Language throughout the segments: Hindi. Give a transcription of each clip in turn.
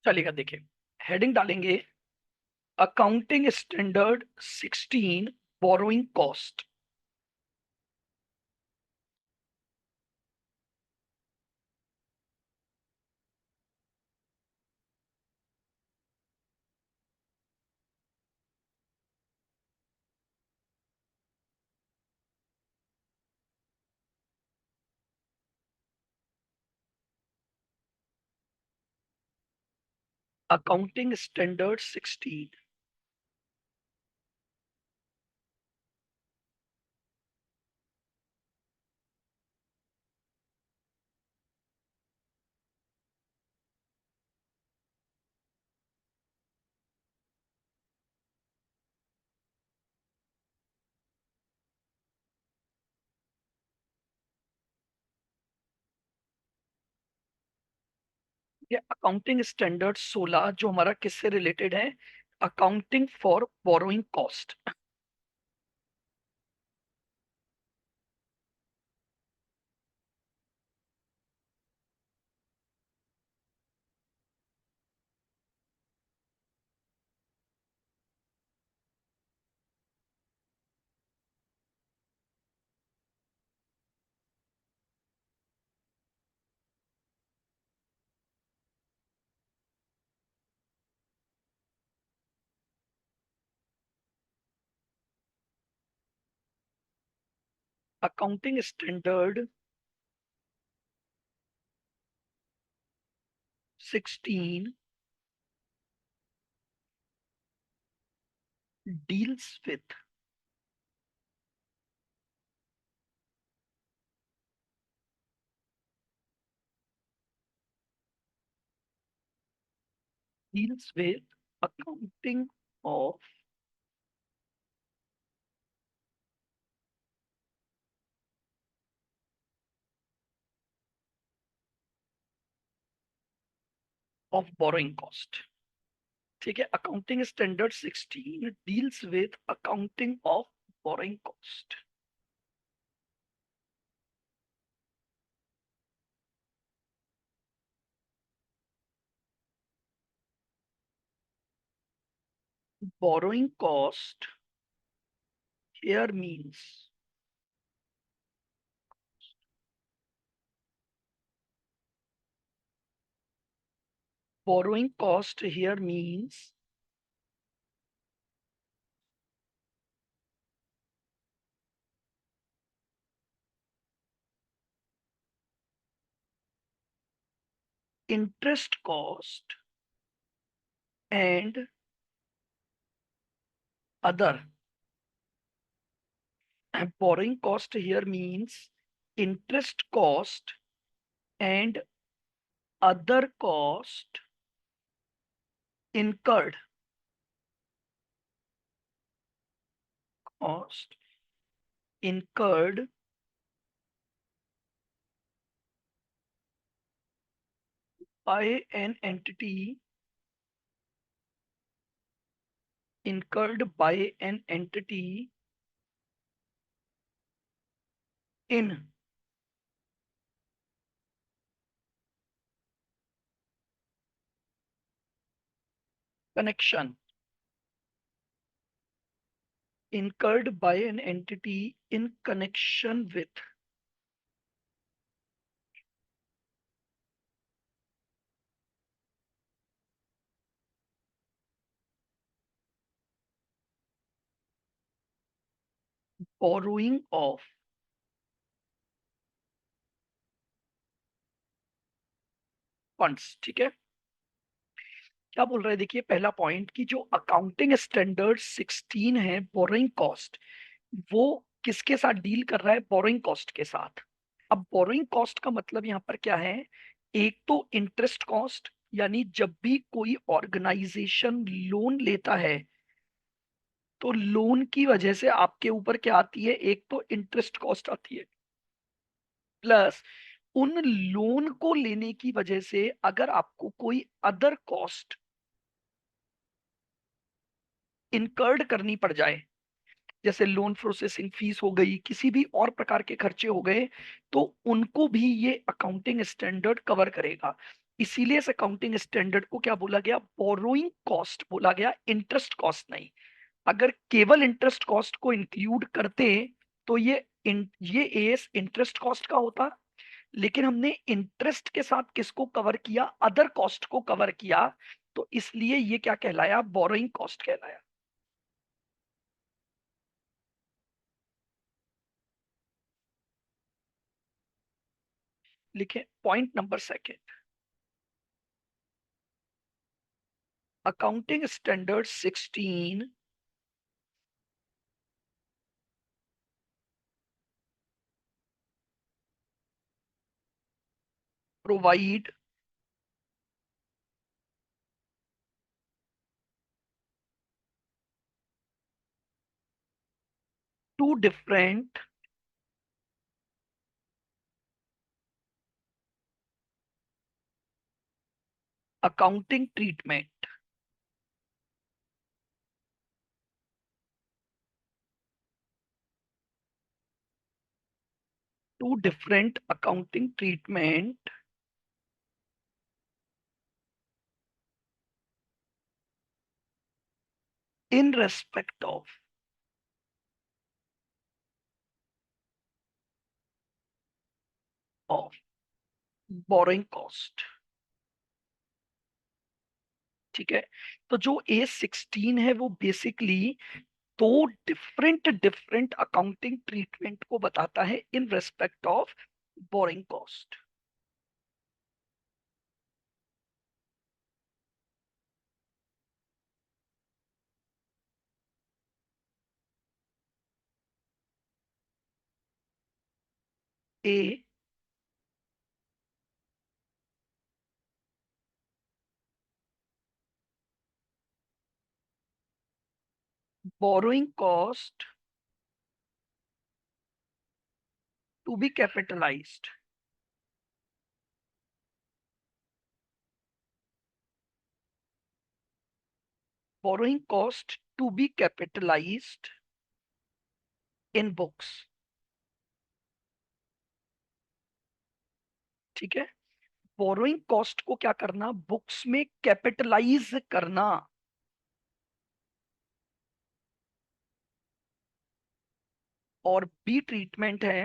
चलेगा, देखिए हेडिंग डालेंगे accounting standard 16 borrowing cost. Accounting standard 16 ये अकाउंटिंग स्टैंडर्ड 16 जो हमारा किससे रिलेटेड है? Accounting for borrowing cost accounting standard 16 deals with deals with accounting of borrowing cost। ठीक है, accounting standard 16 deals with accounting of borrowing cost. Borrowing cost here means borrowing cost here means interest cost and other borrowing cost here means interest cost and other incurred cost incurred by an entity incurred by an entity in connection incurred by an entity in connection with borrowing of funds. ठीक है, क्या बोल रहे हैं? देखिए पहला पॉइंट कि जो अकाउंटिंग स्टैंडर्ड 16 है बोरोइंग कॉस्ट, वो किसके साथ डील कर रहा है? बोरोइंग कॉस्ट के साथ। अब बोरोइंग कॉस्ट का मतलब यहाँ पर क्या है? एक तो इंटरेस्ट कॉस्ट, यानी जब भी कोई ऑर्गेनाइजेशन लोन लेता है तो लोन की वजह से आपके ऊपर क्या आती है? एक तो इंटरेस्ट कॉस्ट आती है, प्लस उन लोन को लेने की वजह से अगर आपको कोई अदर कॉस्ट इनकर्ड करनी पड़ जाए जैसे लोन प्रोसेसिंग फीस हो गई, किसी भी और प्रकार के खर्चे हो गए, तो उनको भी ये अकाउंटिंग स्टैंडर्ड कवर करेगा। इसीलिए इस अकाउंटिंग स्टैंडर्ड को क्या बोला गया? बोरोइंग कॉस्ट बोला गया, इंटरेस्ट कॉस्ट नहीं। अगर केवल इंटरेस्ट कॉस्ट को इंक्लूड करते तो ये एस इंटरेस्ट कॉस्ट का होता, लेकिन हमने इंटरेस्ट के साथ किसको कवर किया? अदर कॉस्ट को कवर किया, तो इसलिए ये क्या कहलाया? बोरोइंग कॉस्ट कहलाया। लिखे point number second, accounting standard 16 provide to different accounting treatment, two different accounting treatment in respect of borrowing cost। ठीक है, तो जो A16 है वो बेसिकली दो डिफरेंट डिफरेंट अकाउंटिंग ट्रीटमेंट को बताता है in respect of boring cost. A borrowing cost to be capitalized, borrowing cost to be capitalized in books. ठीक है, बोरोइंग कॉस्ट को क्या करना? बुक्स में कैपिटलाइज करना। और बी ट्रीटमेंट है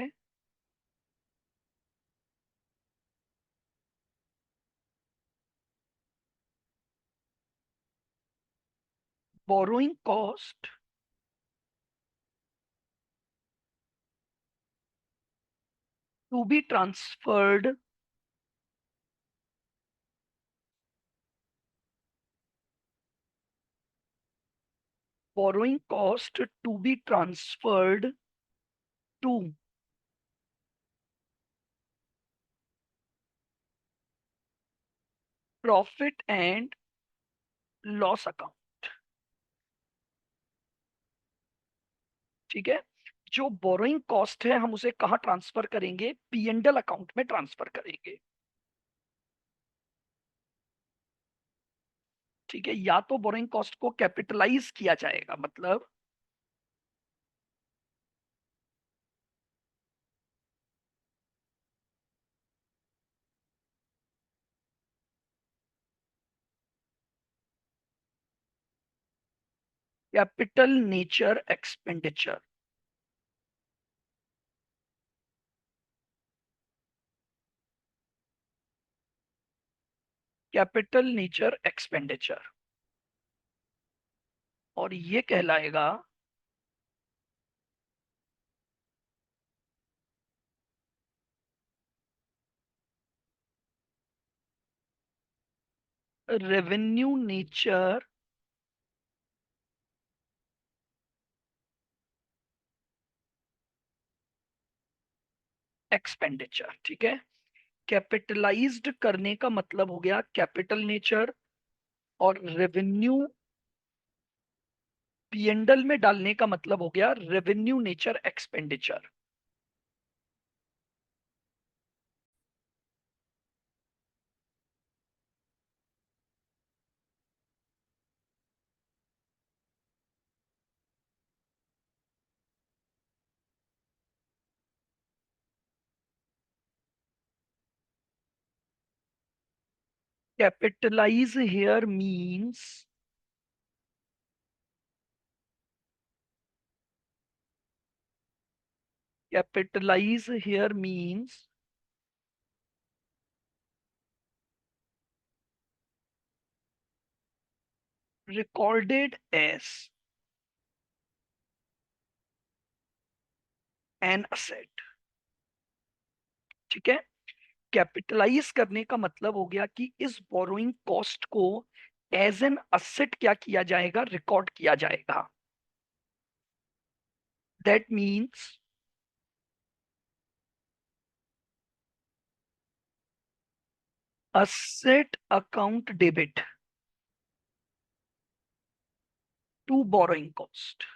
borrowing cost to be transferred borrowing cost to be transferred to profit and loss account. ठीक है, जो बोरोइंग कॉस्ट है हम उसे कहाँ ट्रांसफर करेंगे? P&L अकाउंट में ट्रांसफर करेंगे। ठीक है, या तो बोरोइंग कॉस्ट को कैपिटलाइज किया जाएगा, मतलब capital nature expenditure. Capital nature expenditure, और ये कहलाएगा रेवेन्यू नेचर एक्सपेंडिचर। ठीक है, कैपिटलाइज्ड करने का मतलब हो गया कैपिटल नेचर, और रेवेन्यू P&L में डालने का मतलब हो गया revenue nature expenditure. capitalize here means capitalize here means recorded as an asset। ठीक है, कैपिटलाइज करने का मतलब हो गया कि इस बोरोइंग कॉस्ट को एज एन असेट क्या किया जाएगा, रिकॉर्ड किया जाएगा। That means asset account debit to borrowing cost।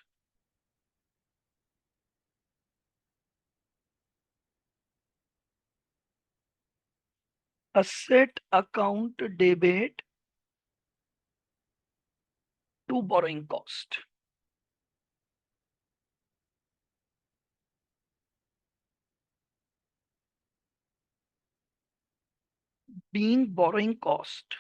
asset account debit to borrowing cost। being borrowing cost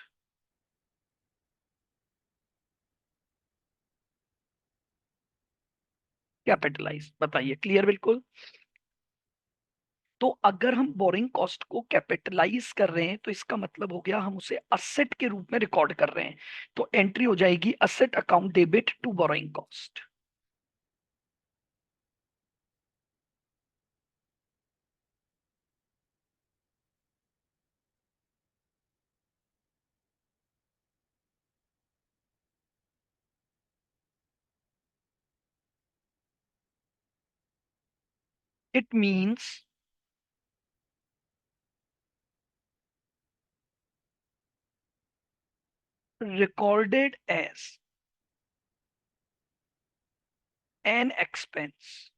capitalize. बताइए, क्लियर बिल्कुल। तो अगर हम बोरिंग कॉस्ट को कैपिटलाइज कर रहे हैं तो इसका मतलब हो गया हम उसे असेट के रूप में रिकॉर्ड कर रहे हैं। तो एंट्री हो जाएगी asset account debit to boring cost. It means recorded as an expense।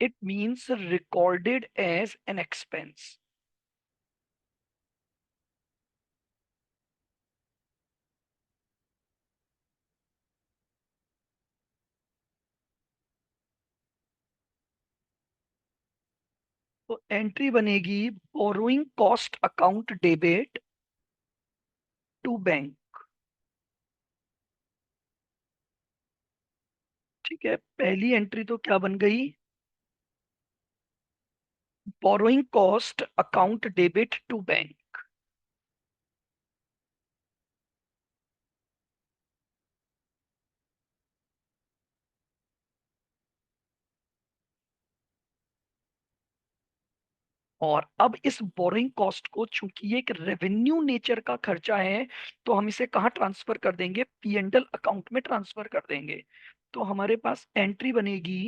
it means recorded as an expense। तो एंट्री बनेगी borrowing cost account debit to bank. ठीक है, पहली एंट्री तो क्या बन गई, borrowing cost account debit to bank. और अब इस बोरिंग कॉस्ट को, चूंकि ये एक रेवेन्यू नेचर का खर्चा है, तो हम इसे कहाँ ट्रांसफर कर देंगे, पी एंड एल अकाउंट में ट्रांसफर कर देंगे। तो हमारे पास एंट्री बनेगी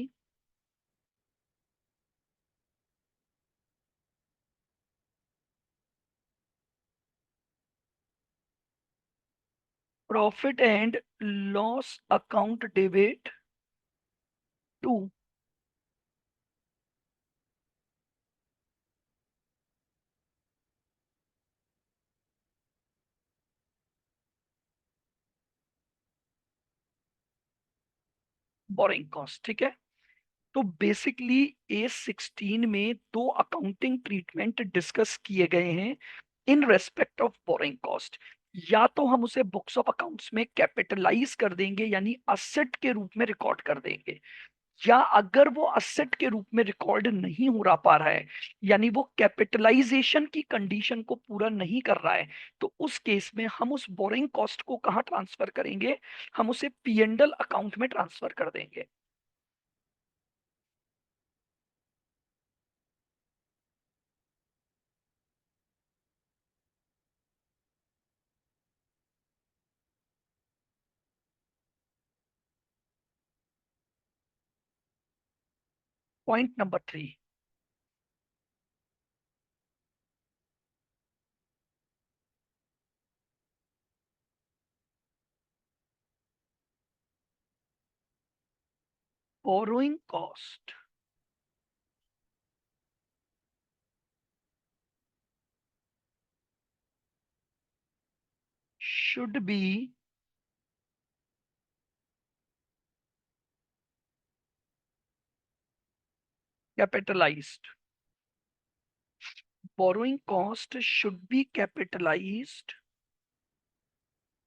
profit and loss account debit to boring cost. ठीक है, तो बेसिकली A16 में दो अकाउंटिंग ट्रीटमेंट डिस्कस किए गए हैं इन रेस्पेक्ट ऑफ बोरिंग कॉस्ट। या तो हम उसे बुक्स ऑफ अकाउंट्स में कैपिटलाइज कर देंगे यानी असेट के रूप में रिकॉर्ड कर देंगे, या अगर वो असेट के रूप में रिकॉर्ड नहीं हो रहा पा रहा है, यानी वो कैपिटलाइजेशन की कंडीशन को पूरा नहीं कर रहा है, तो उस केस में हम उस बोरिंग कॉस्ट को कहाँ ट्रांसफर करेंगे, हम उसे पीएनडल अकाउंट में ट्रांसफर कर देंगे। Point number 3, borrowing cost should be capitalized. Borrowing cost should be capitalized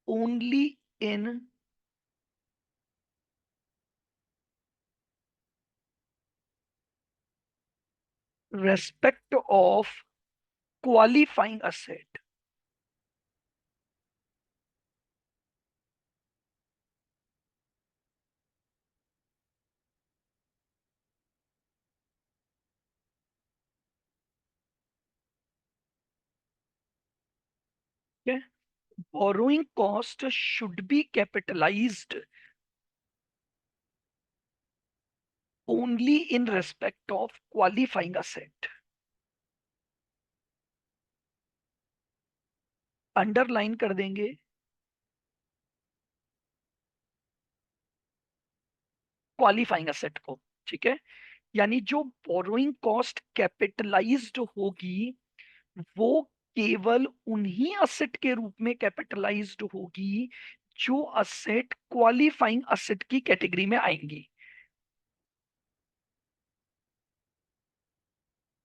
only in respect of qualifying asset. Okay? Borrowing cost should be capitalized only in respect of qualifying asset. Underline कर देंगे क्वालिफाइंग असेट को। ठीक है, यानी जो बोरोइंग कॉस्ट कैपिटलाइज्ड होगी वो केवल उन्हीं असेट के रूप में कैपिटलाइज्ड होगी जो असेट क्वालिफाइंग असेट की कैटेगरी में आएंगी।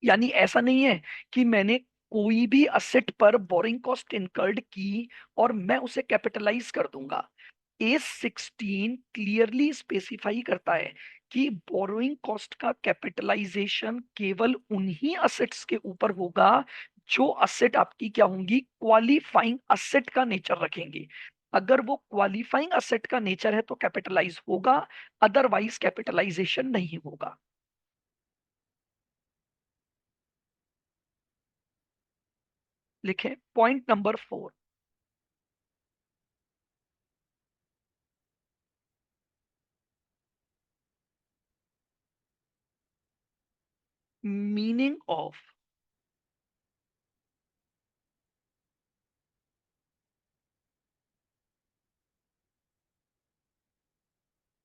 यानी ऐसा नहीं है कि मैंने कोई भी असेट पर बोरिंग कॉस्ट इनकर्ड की और मैं उसे कैपिटलाइज कर दूंगा। A16 क्लियरली स्पेसिफाई करता है कि बोरोइंग कॉस्ट का कैपिटलाइजेशन केवल उन्हीं असेट्स के ऊपर होगा जो असेट आपकी क्या होंगी, क्वालिफाइंग असेट का नेचर रखेंगी। अगर वो क्वालिफाइंग असेट का नेचर है तो कैपिटलाइज होगा, अदरवाइज कैपिटलाइजेशन नहीं होगा। लिखें point number 4। Meaning of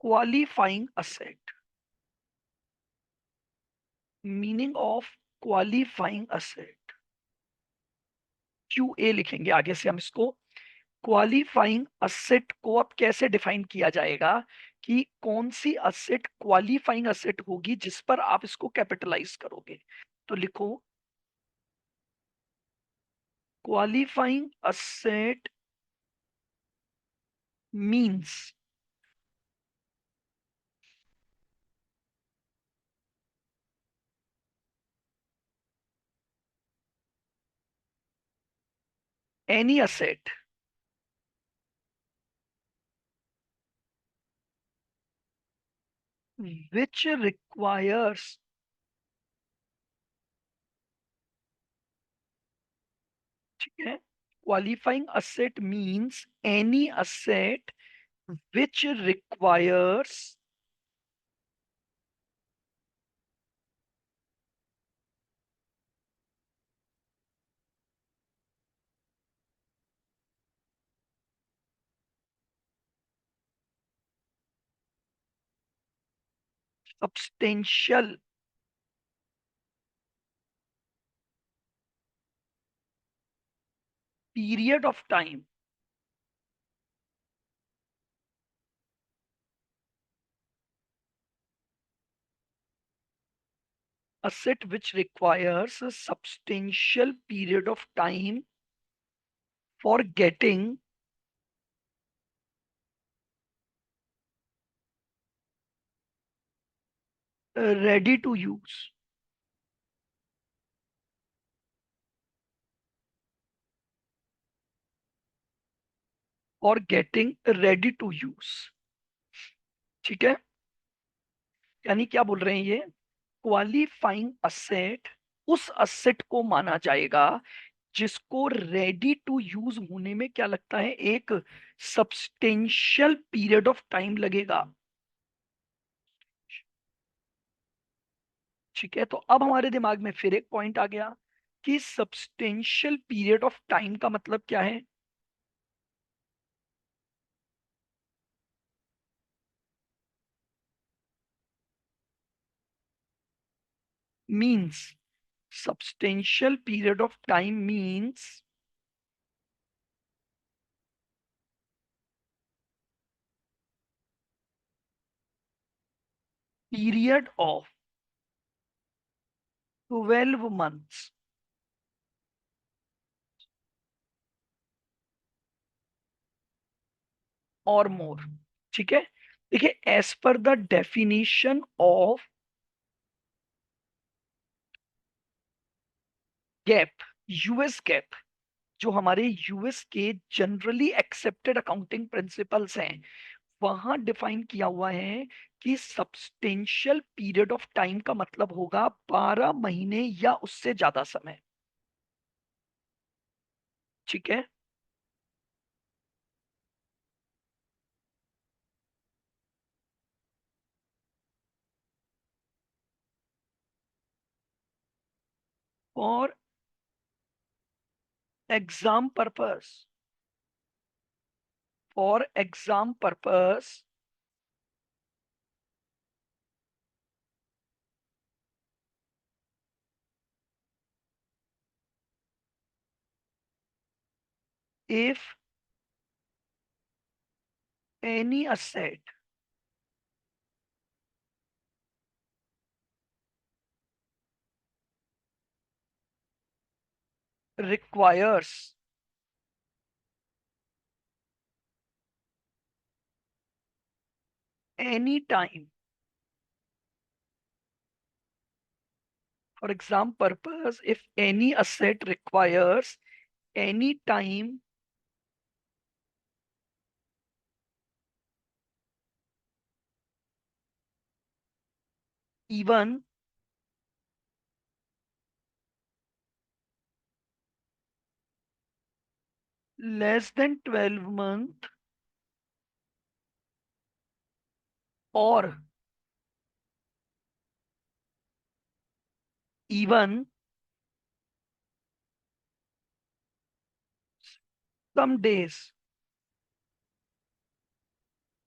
qualifying asset. Meaning of qualifying asset, QA लिखेंगे आगे से हम इसको। क्वालिफाइंग असेट को अब कैसे डिफाइन किया जाएगा कि कौन सी असेट क्वालिफाइंग असेट होगी जिस पर आप इसको कैपिटलाइज करोगे। तो लिखो qualifying asset means any asset which requires, ठीक है, qualifying asset means any asset which requires substantial period of time, asset which requires a substantial period of time for getting ready to use, or getting ready to use। ठीक है, यानी क्या बोल रहे हैं ये, क्वालिफाइंग असेट उस असेट को माना जाएगा जिसको रेडी टू यूज होने में क्या लगता है, एक सब्सटेंशियल पीरियड ऑफ टाइम लगेगा। ठीक है, तो अब हमारे दिमाग में फिर एक पॉइंट आ गया कि सब्सटेंशियल पीरियड ऑफ टाइम का मतलब क्या है। Means substantial period of time means period of 12 months और मोर। ठीक है, देखिए as per the definition of GAAP, US GAAP, जो हमारे यूएस के जनरली एक्सेप्टेड अकाउंटिंग प्रिंसिपल्स हैं, वहां डिफाइन किया हुआ है कि सब्सटेंशियल पीरियड ऑफ टाइम का मतलब होगा 12 महीने या उससे ज्यादा समय। ठीक है, for exam purpose, for exam purpose if any asset requires any time, for exam purpose, if any asset requires any time even less than 12 month or even some days।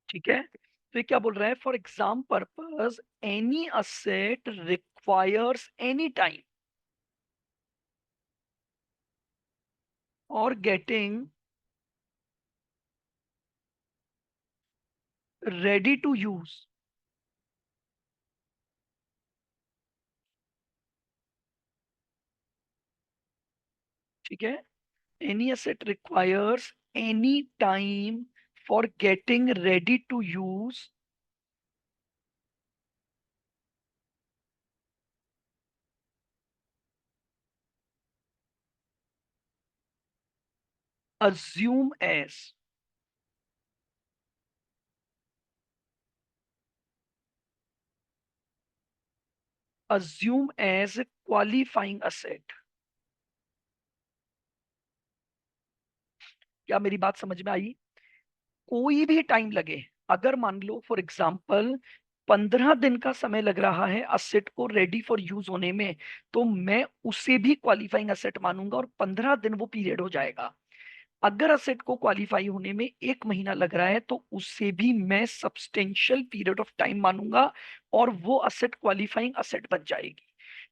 ठीक है, तो ये क्या बोल रहा है, for exam purpose any asset requires any time और गेटिंग रेडी टू यूज। ठीक है, any asset requires any time for getting ready to use assume as assume as qualifying asset। क्या मेरी बात समझ में आई? कोई भी टाइम लगे, अगर मान लो फॉर एग्जाम्पल 15 दिन का समय लग रहा है असेट को रेडी फॉर यूज होने में, तो मैं उसे भी क्वालिफाइंग असेट मानूंगा और 15 दिन वो पीरियड हो जाएगा। अगर असेट को क्वालिफाई होने में 1 महीना लग रहा है तो उसे भी मैं सब्सटेंशियल पीरियड ऑफ टाइम मानूंगा और वो असेट क्वालिफाइंग असेट बन जाएगी।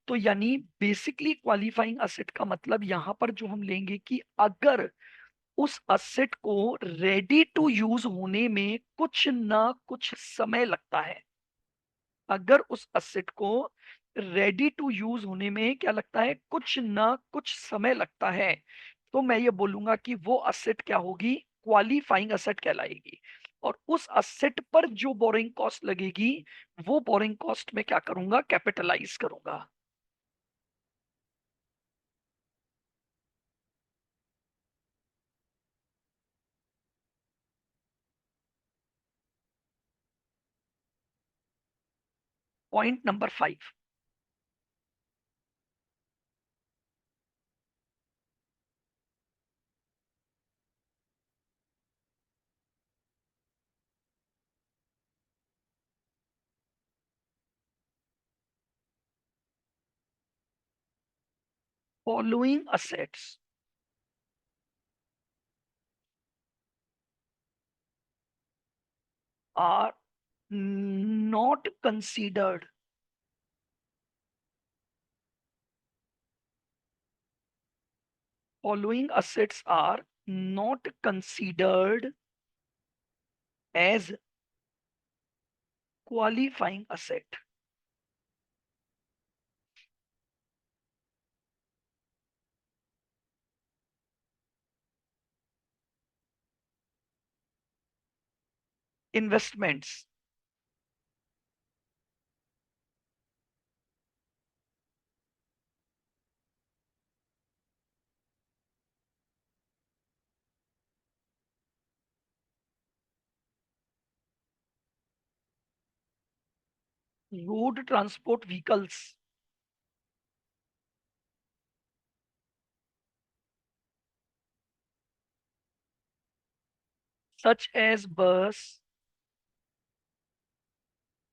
तो यानी बेसिकली क्वालिफाइंग असेट का मतलब यहां पर जो हम लेंगे कि अगर उस असेट को रेडी टू यूज होने में कुछ ना कुछ समय लगता है, अगर उस असेट को रेडी टू यूज होने में क्या लगता है, कुछ ना कुछ समय लगता है, तो मैं ये बोलूंगा कि वो असेट क्या होगी, क्वालिफाइंग असेट कहलाएगी। और उस असेट पर जो बोरिंग कॉस्ट लगेगी, वो बोरिंग कॉस्ट में क्या करूंगा, कैपिटलाइज करूंगा। Point number 5, following assets are not considered, following assets are not considered as qualifying asset। Investments. Road transport vehicles such as bus,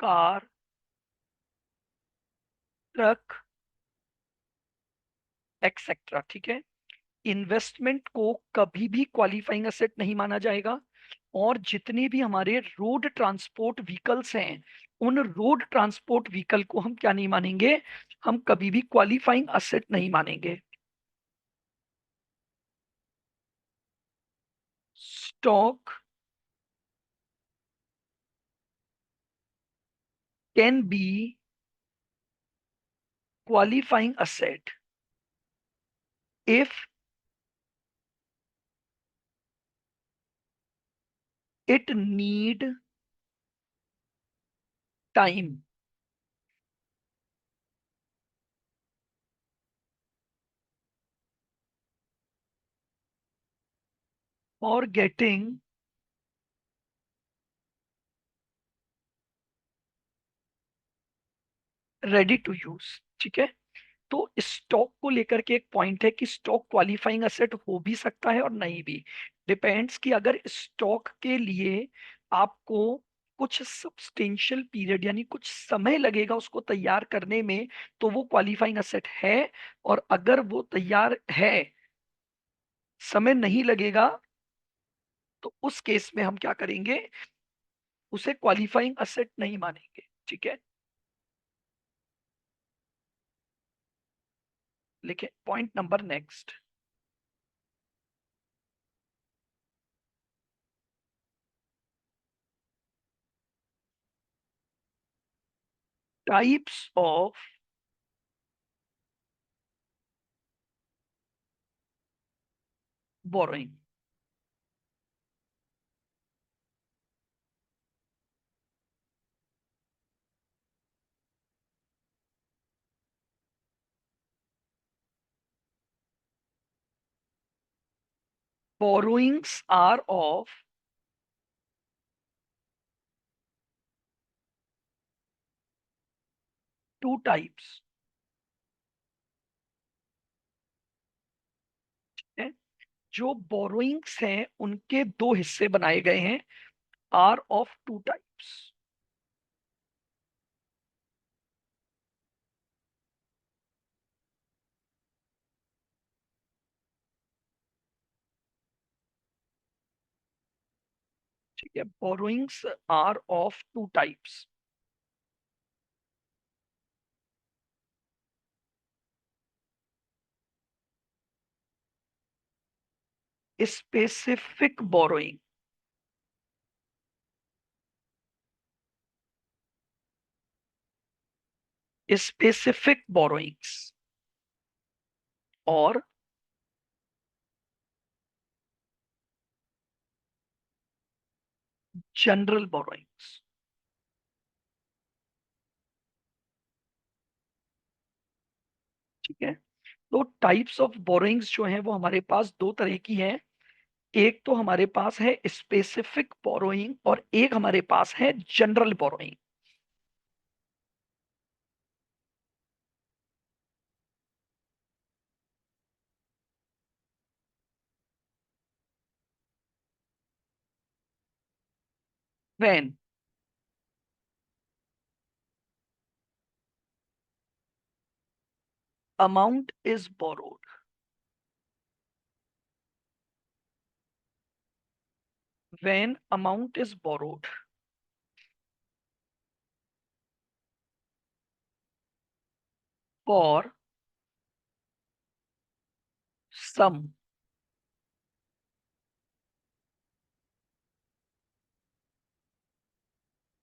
car, truck, etcetera. ठीक है। इन्वेस्टमेंट को कभी भी क्वालिफाइंग असेट नहीं माना जाएगा, और जितने भी हमारे रोड ट्रांसपोर्ट व्हीकल्स हैं, उन रोड ट्रांसपोर्ट व्हीकल को हम क्या नहीं मानेंगे, हम कभी भी क्वालिफाइंग असेट नहीं मानेंगे। Stock can be qualifying asset if it need time for getting ready to use। ठीक है। तो स्टॉक को लेकर के एक पॉइंट है कि स्टॉक क्वालिफाइंग असेट हो भी सकता है और नहीं भी। डिपेंड्स कि अगर स्टॉक के लिए आपको कुछ सब्सटेंशियल पीरियड यानी कुछ समय लगेगा उसको तैयार करने में, तो वो क्वालिफाइंग असेट है। और अगर वो तैयार है, समय नहीं लगेगा, तो उस केस में हम क्या करेंगे, उसे क्वालिफाइंग असेट नहीं मानेंगे। ठीक है। लिखे point number next. Types of borrowing. Borrowings are of two types. जो बोरोइंग्स हैं उनके दो हिस्से बनाए गए हैं, आर ऑफ टू टाइप्स। ठीक है। Borrowings are of two types. Specific borrowing, specific borrowings और जनरल बोरोइंग्स। ठीक है। तो टाइप्स ऑफ बोरोइंग्स जो हैं वो हमारे पास दो तरह की हैं। एक तो हमारे पास है स्पेसिफिक बोरोइंग, और एक हमारे पास है general borrowing. when amount is borrowed, when amount is borrowed for some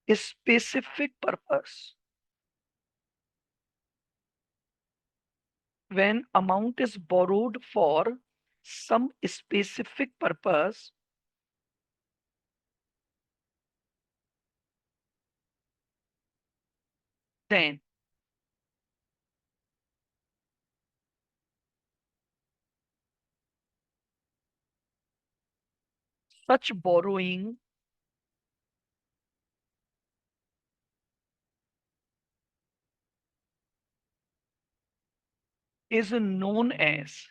specific purpose, when amount is borrowed for some specific purpose then such borrowing is known as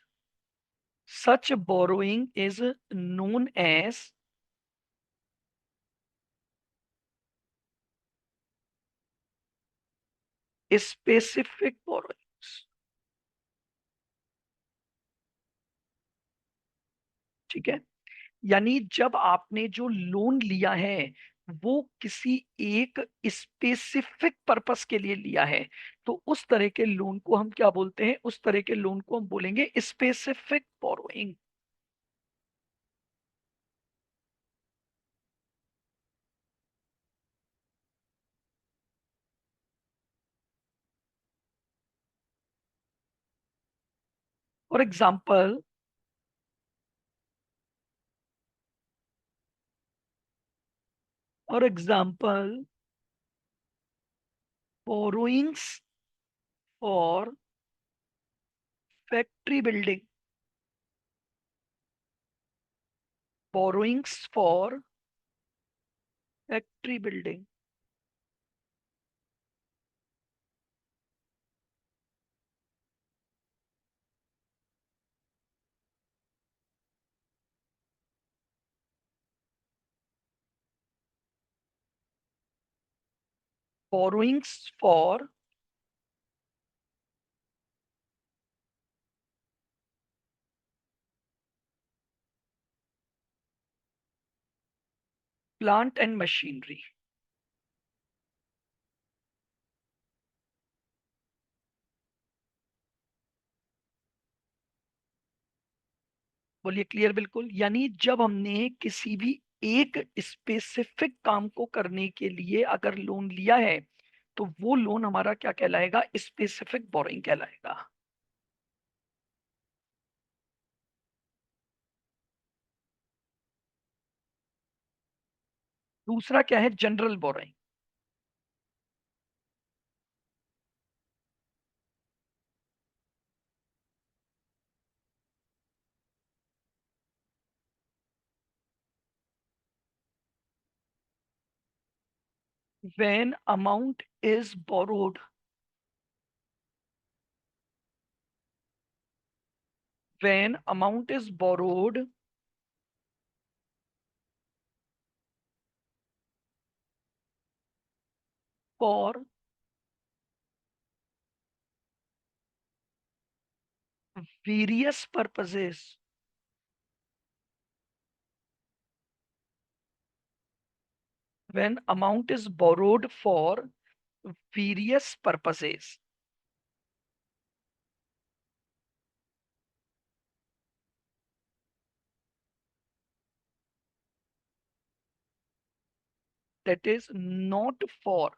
such borrowing is known as specific borrowings। ठीक है, यानी जब आपने जो लोन लिया है वो किसी एक स्पेसिफिक पर्पस के लिए लिया है, तो उस तरह के लोन को हम क्या बोलते हैं? उस तरह के लोन को हम बोलेंगे specific borrowing. For example, for example borrowings for factory building, borrowings for factory building, borrowings for plant and machinery. बोलिए क्लियर बिल्कुल। यानी जब हमने किसी भी एक स्पेसिफिक काम को करने के लिए अगर लोन लिया है तो वो लोन हमारा क्या कहलाएगा? स्पेसिफिक बोरोइंग कहलाएगा। दूसरा क्या है? General borrowing. When amount is borrowed, when amount is borrowed for various purposes, when amount is borrowed for various purposes, that is not for,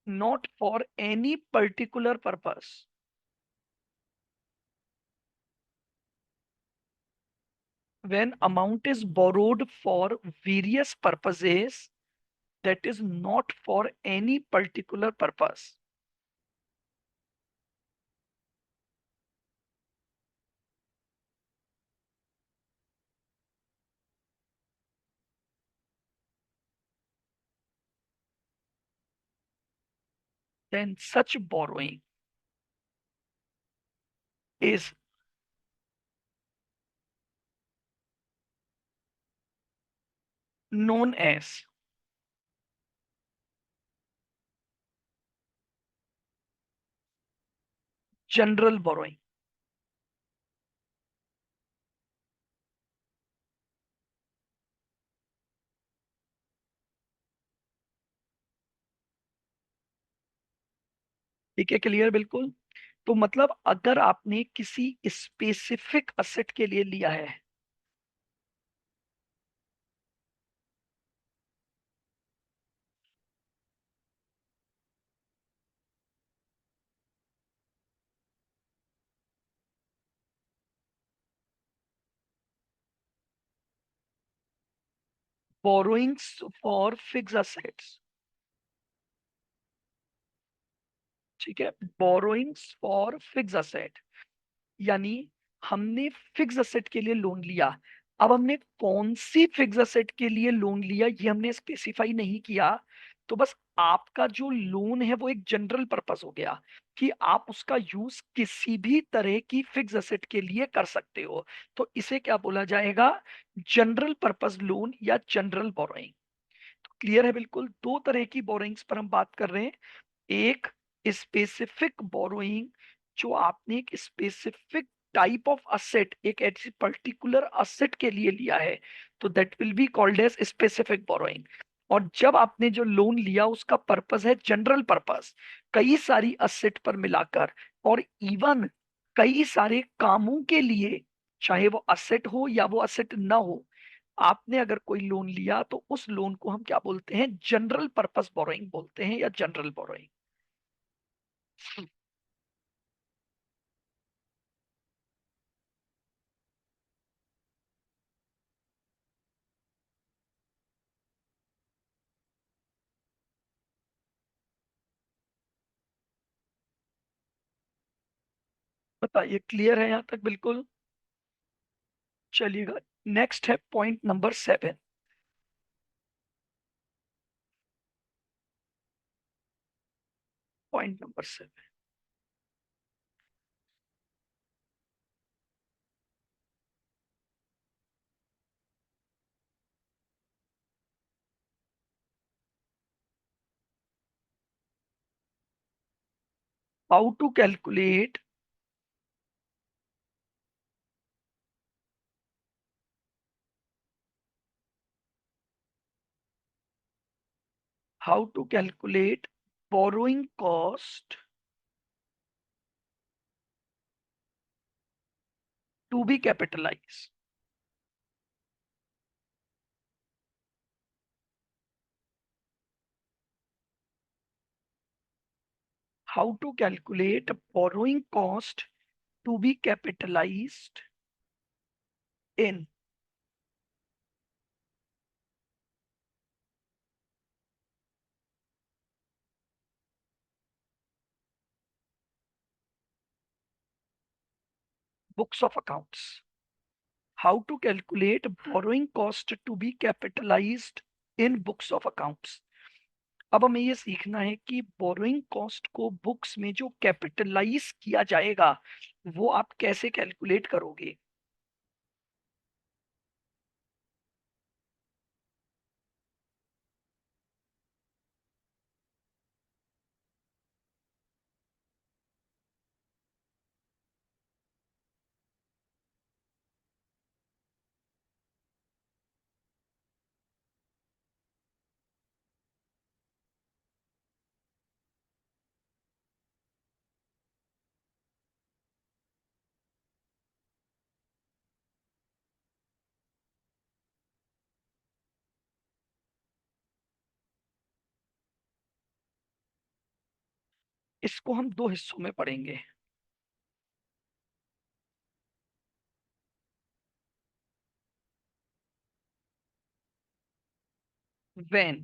not for any particular purpose, when amount is borrowed for various purposes, that is not for any particular purpose, then such borrowing is known as general borrowing। ठीक है, क्लियर बिल्कुल। तो मतलब अगर आपने किसी स्पेसिफिक असेट के लिए लिया है, बोरोइंग्स फॉर फिक्स असेट्स, ठीक है, बोरोइंग्स फॉर फिक्स असेट, यानी हमने फिक्स असेट के लिए लोन लिया। अब हमने कौन सी फिक्स असेट के लिए लोन लिया ये हमने स्पेसिफाई नहीं किया, तो बस आपका जो लोन है वो एक जनरल पर्पस हो गया कि आप उसका यूज किसी भी तरह की फिक्स असेट के लिए कर सकते हो। तो इसे क्या बोला जाएगा? जनरल पर्पस लोन या जनरल बोरोइंग। क्लियर है? बिल्कुल, दो तरह की बोरोइंग्स पर हम बात कर रहे हैं। एक स्पेसिफिक बोरोइंग, जो आपने एक स्पेसिफिक टाइप ऑफ असेट, एक ऐसी पर्टिकुलर असेट के लिए लिया है, तो that will be called as specific borrowing. और जब आपने जो लोन लिया उसका पर्पस है जनरल पर्पस, कई सारी असेट पर मिलाकर, और इवन कई सारे कामों के लिए, चाहे वो असेट हो या वो असेट ना हो, आपने अगर कोई लोन लिया तो उस लोन को हम क्या बोलते हैं? जनरल पर्पस बोरोइंग बोलते हैं या जनरल बोरोइंग। बताइए, क्लियर है यहाँ तक? बिल्कुल। चलिएगा, नेक्स्ट है point number 7। Point number 7, how to calculate, how to calculate borrowing cost to be capitalize. How to calculate borrowing cost to be capitalized in books of accounts. How to calculate borrowing cost to be capitalized in books of accounts. अब हमें ये सीखना है कि बोरोइंग कॉस्ट को बुक्स में जो कैपिटलाइज किया जाएगा वो आप कैसे कैलकुलेट करोगे? इसको हम दो हिस्सों में पढ़ेंगे। When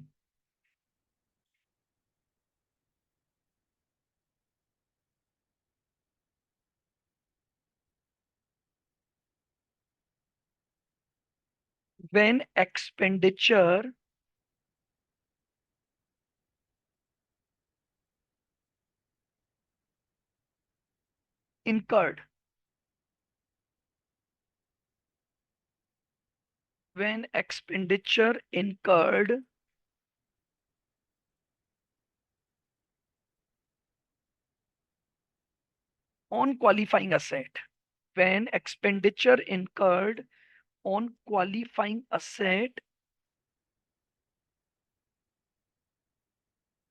when expenditure incurred, when expenditure incurred on qualifying asset, when expenditure incurred on qualifying asset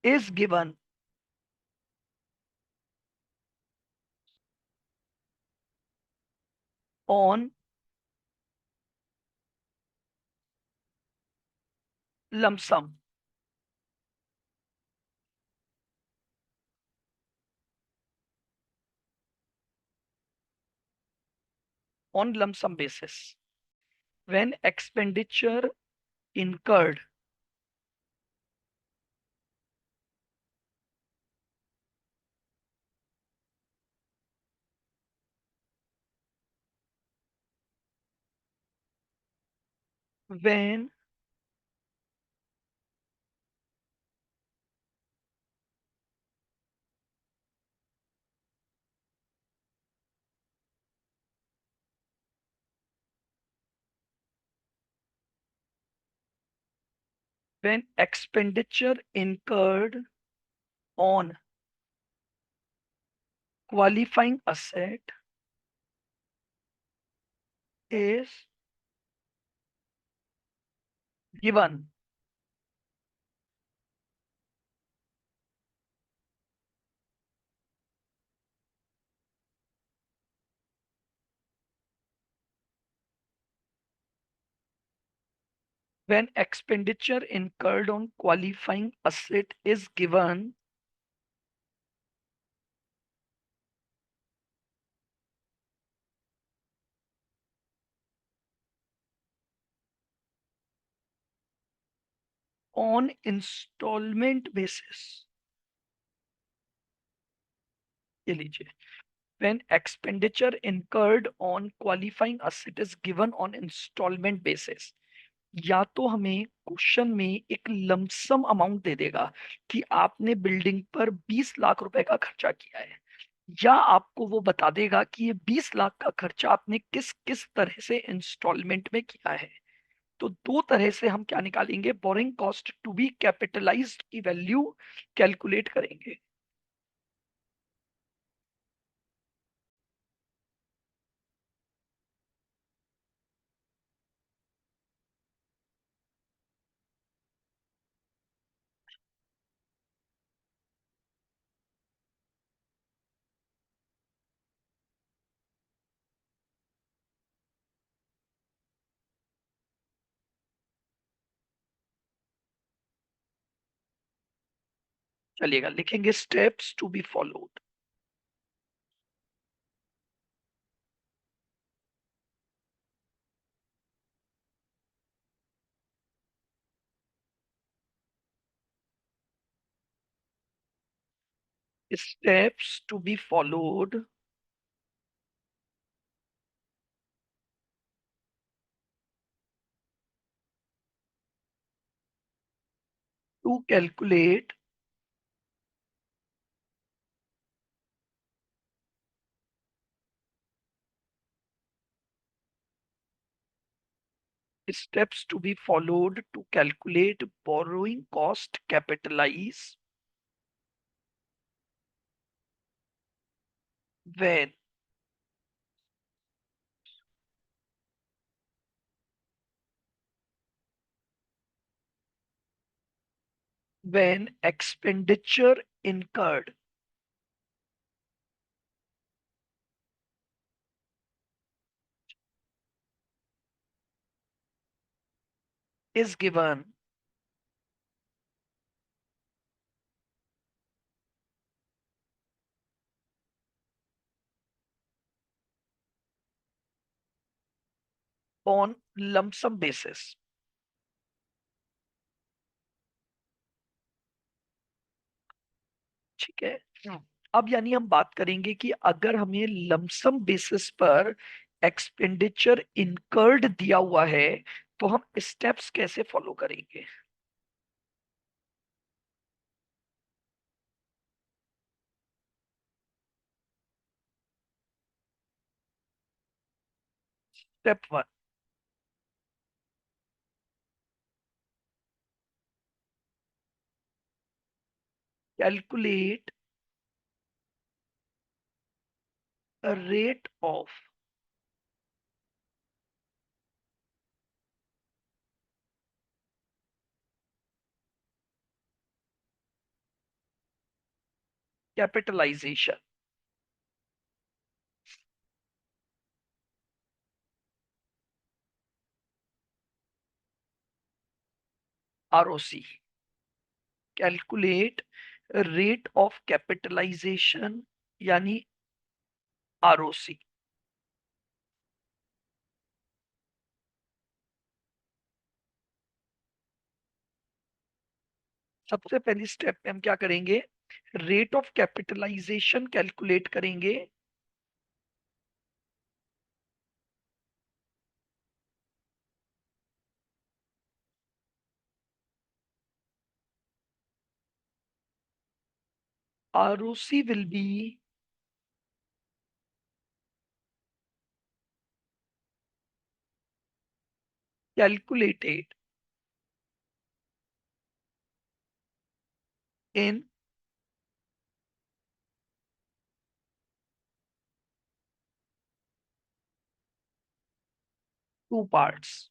is given on lump sum, on lump sum basis, when expenditure incurred when expenditure incurred on qualifying asset is given when expenditure incurred on qualifying asset is given on installment basis। ये लीजिए, when expenditure incurred on qualifying asset is given on installment basis। या तो हमें क्वेश्चन में एक लमसम अमाउंट दे देगा कि आपने बिल्डिंग पर 20 लाख रुपए का खर्चा किया है, या आपको वो बता देगा कि ये 20 लाख का खर्चा आपने किस किस तरह से इंस्टॉलमेंट में किया है। तो दो तरह से हम क्या निकालेंगे, boring cost to be capitalized की वैल्यू कैलकुलेट करेंगे। चलिएगा, लिखेंगे steps to be followed. Steps to be followed to calculate steps to be followed to calculate borrowing cost capitalize when expenditure incurred is given on lump sum basis। ठीक है। अब यानी हम बात करेंगे कि अगर हमें लमसम बेसिस पर एक्सपेंडिचर इनकर्ड दिया हुआ है तो हम स्टेप्स कैसे फॉलो करेंगे। Step one, calculate rate of capitalization, ROC. Calculate rate of capitalization यानी आरओसी। सबसे पहली स्टेप में हम क्या करेंगे, रेट ऑफ कैपिटलाइजेशन कैलकुलेट करेंगे। ROC will be calculated in two parts.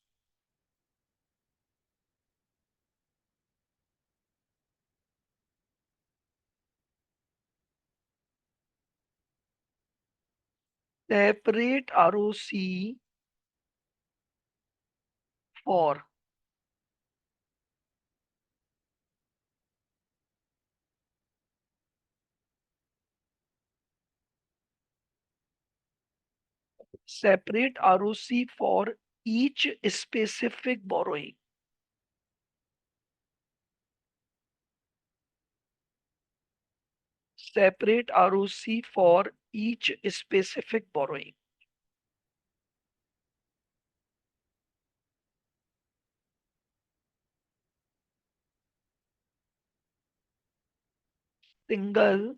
Separate ROC for separate ROC for each specific borrowing. Separate ROC for each specific borrowing. Single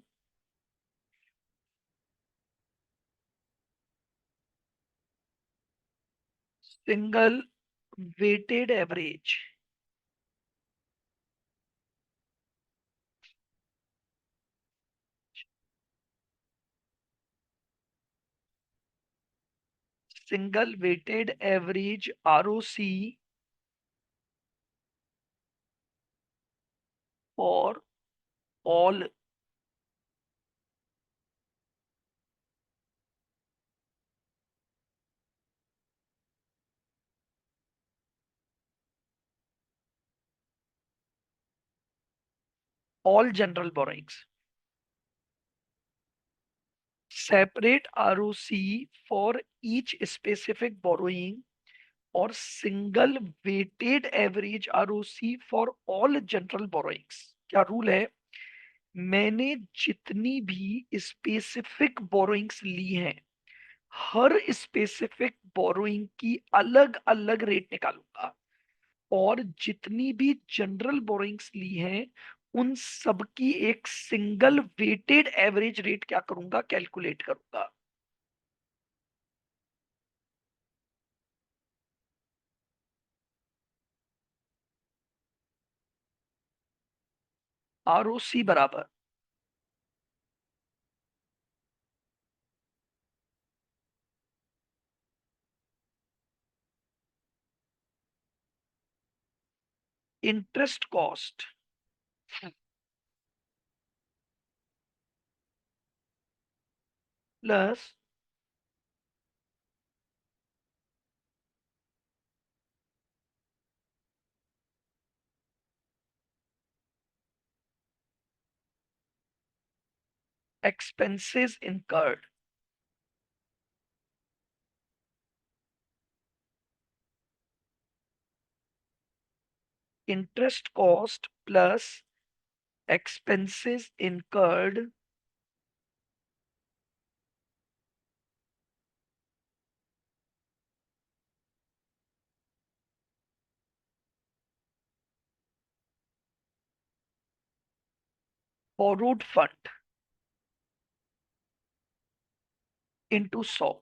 single weighted average single weighted average ROC for all general borrowings. Separate ROC for each specific borrowing और single weighted average ROC for all general borrowings. क्या रूल है, मैंने जितनी भी स्पेसिफिक बोरोइंग्स ली हैं, हर स्पेसिफिक बोरोइंग की अलग अलग रेट निकालूंगा, और जितनी भी जनरल बोरोइंग्स ली हैं उन सब की एक सिंगल वेटेड एवरेज रेट क्या करूंगा, कैलकुलेट करूंगा। ROC बराबर interest cost plus expenses incurred. Interest cost plus expenses incurred borrowed fund into 100.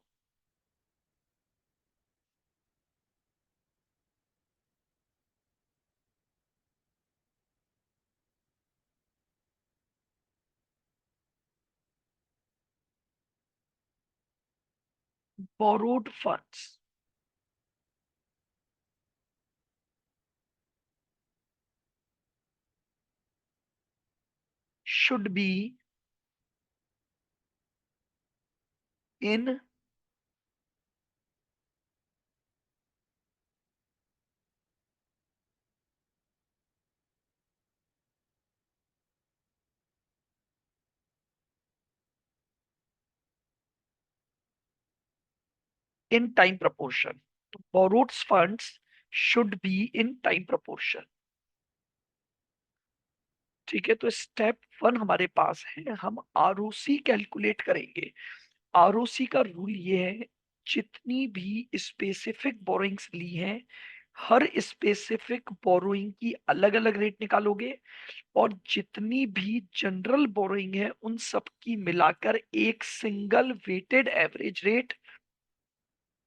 Borrowed funds should be in time proportion. Borrowed funds should be in time proportion. ठीक है, तो स्टेप वन हमारे पास है, हम आरओसी कैलकुलेट करेंगे। आरओसी का रूल ये है, जितनी भी स्पेसिफिक बोरोइंग्स ली हैं, हर स्पेसिफिक बोरोइंग की अलग अलग रेट निकालोगे, और जितनी भी जनरल बोरोइंग है उन सब की मिलाकर एक सिंगल वेटेड एवरेज रेट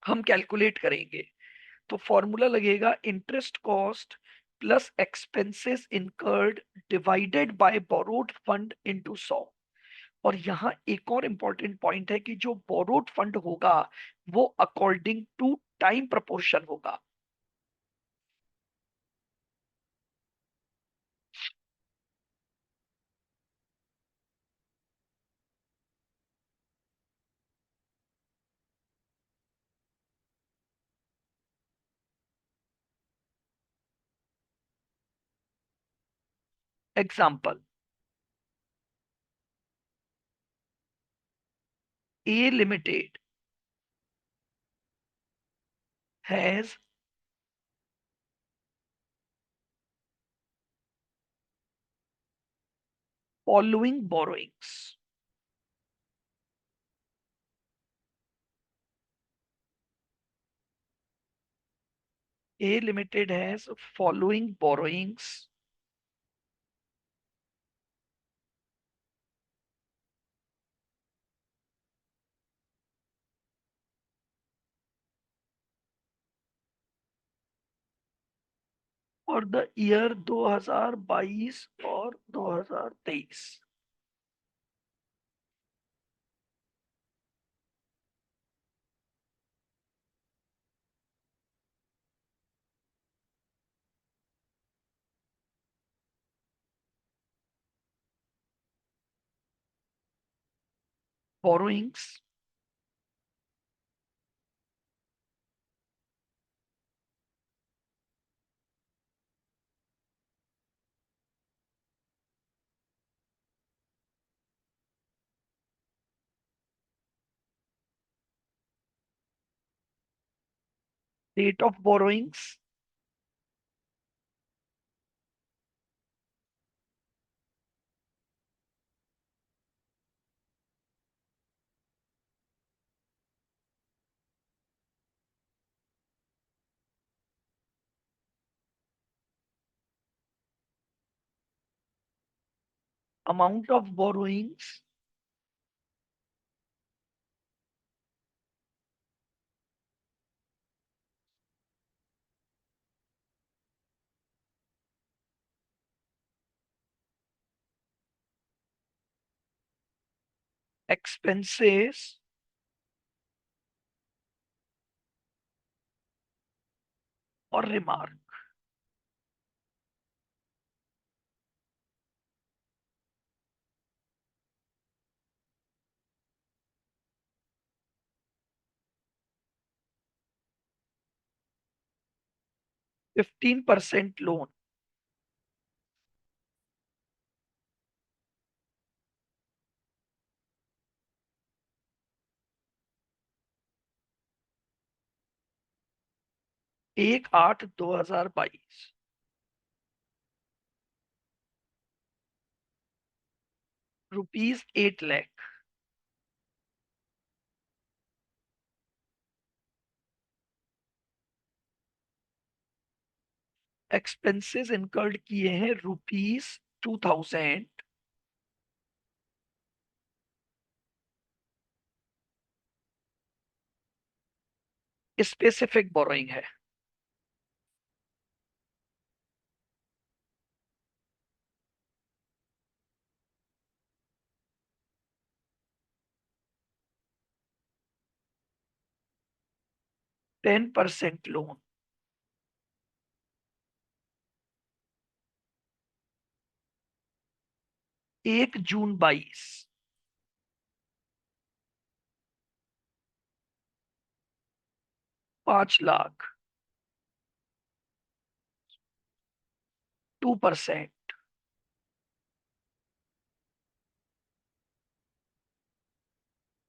हम कैलकुलेट करेंगे। तो फॉर्मूला लगेगा interest cost plus expenses incurred divided by borrowed fund into 100। और यहाँ एक और इंपॉर्टेंट पॉइंट है कि जो बोरोड फंड होगा वो अकॉर्डिंग टू टाइम प्रपोर्शन होगा। Example, A limited has following borrowings. A Limited has following borrowings. और द ईयर 2022 और 2023। Borrowings, date of borrowings, amount of borrowings, expenses और remark. 15% loan. 1/8/2022। ₹8 lakh. Expenses incurred किए हैं ₹2000। स्पेसिफिक बोरोइंग है। 10% loan. 1 June 22। 5 lakh. 2%।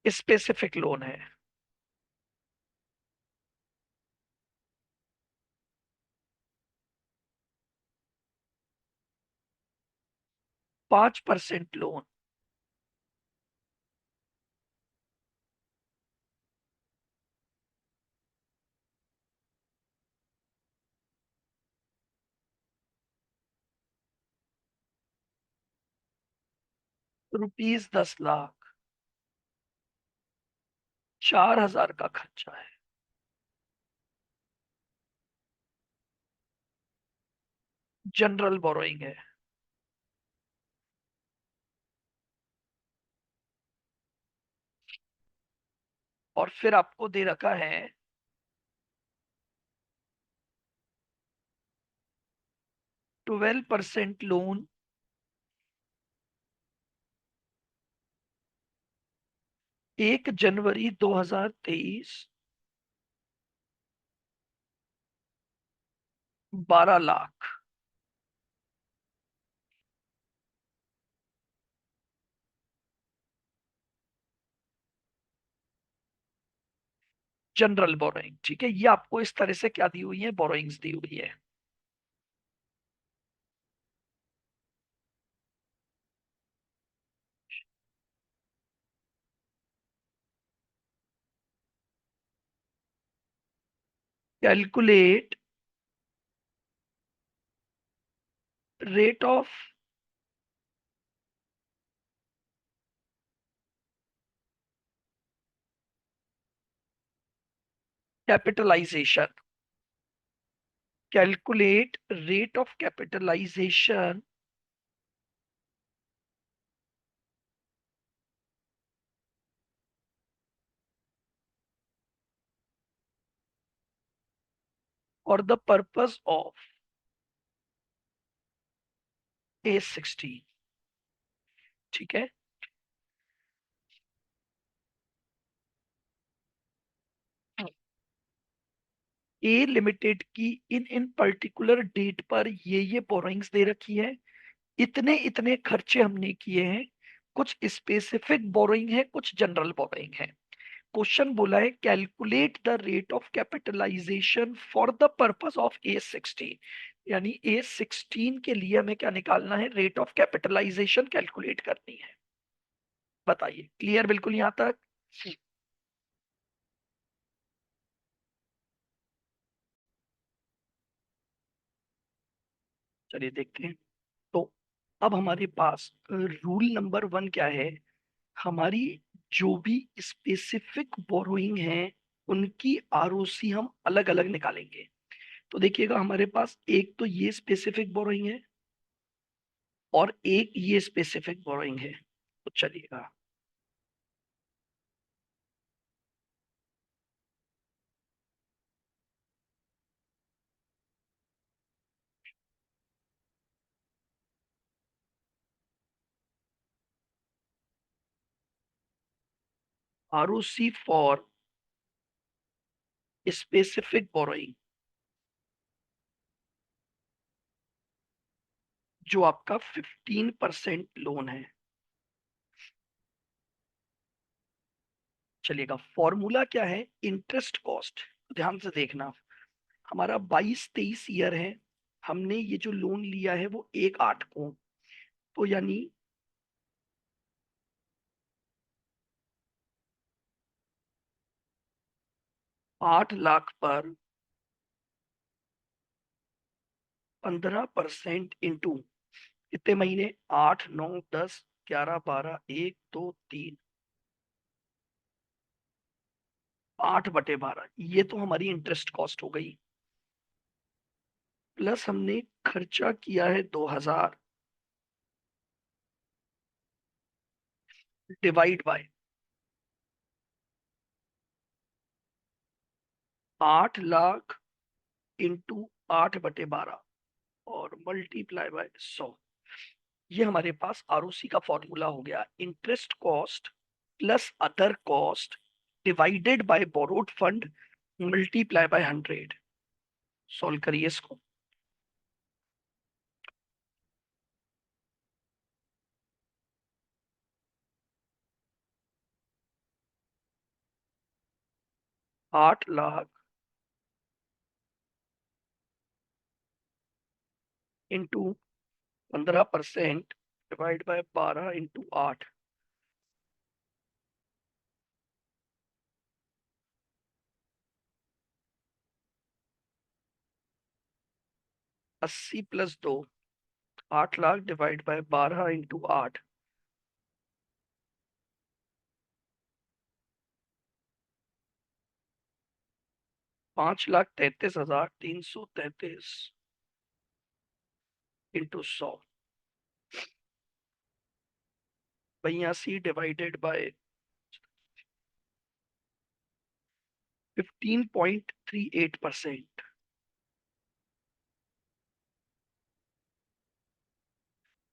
Specific loan है। 5% लोन, ₹10 लाख, 4,000 का खर्चा है। जनरल बोरोइंग है। और फिर आपको दे रखा है 12% लोन 1 जनवरी 2023, 12 लाख। जनरल बोरोइंग, ठीक है, ये आपको इस तरह से क्या दी हुई है, बोरोइंग्स दी हुई है। Calculate rate of capitalization, calculate rate of capitalization for the purpose of A16, ठीक है। ए लिमिटेड की इन इन पर्टिकुलर डेट पर ये बोरोइंग्स दे रखी है, इतने इतने खर्चे हमने किए हैं। कुछ स्पेसिफिक बोरोइंग है, कुछ जनरल बोरोइंग है। क्वेश्चन बोला है calculate the rate of capitalization for the purpose of A16, यानी A16 के लिए हमें क्या निकालना है, रेट ऑफ कैपिटलाइजेशन कैलकुलेट करनी है। बताइए, क्लियर बिल्कुल यहां तक? चलिए देखते हैं। तो अब हमारे पास रूल नंबर 1 क्या है, हमारी जो भी स्पेसिफिक बोरोइंग है उनकी आरओसी हम अलग अलग निकालेंगे। तो देखिएगा, हमारे पास एक तो ये स्पेसिफिक बोरोइंग है और एक ये स्पेसिफिक बोरोइंग है। तो चलिएगा, आरओसी फॉर स्पेसिफिक बोरोइंग, जो आपका 15% लोन है। चलिएगा, फॉर्मूला क्या है, इंटरेस्ट कॉस्ट। ध्यान से देखना, हमारा 22-23 ईयर है, हमने ये जो लोन लिया है वो 1/8 को, तो यानी 8 लाख पर 15% इंटू कितने महीने, 8, 9, 10, 11, 12, 1, 2, 3, 8/12, ये तो हमारी इंटरेस्ट कॉस्ट हो गई। प्लस हमने खर्चा किया है 2,000, डिवाइड बाय 8 लाख इंटू 8/12 और मल्टीप्लाई बाय 100। ये हमारे पास आरओसी का फॉर्मूला हो गया, interest cost plus other cost divided by borrowed fund multiply by 100। Solve करिए इसको। 8 lakh into 15%, divide by 12 × 8। 80 + 2, 8 lakh divide by 12 × 8। 5,33,333 × 100। 82 divided by 15.38%।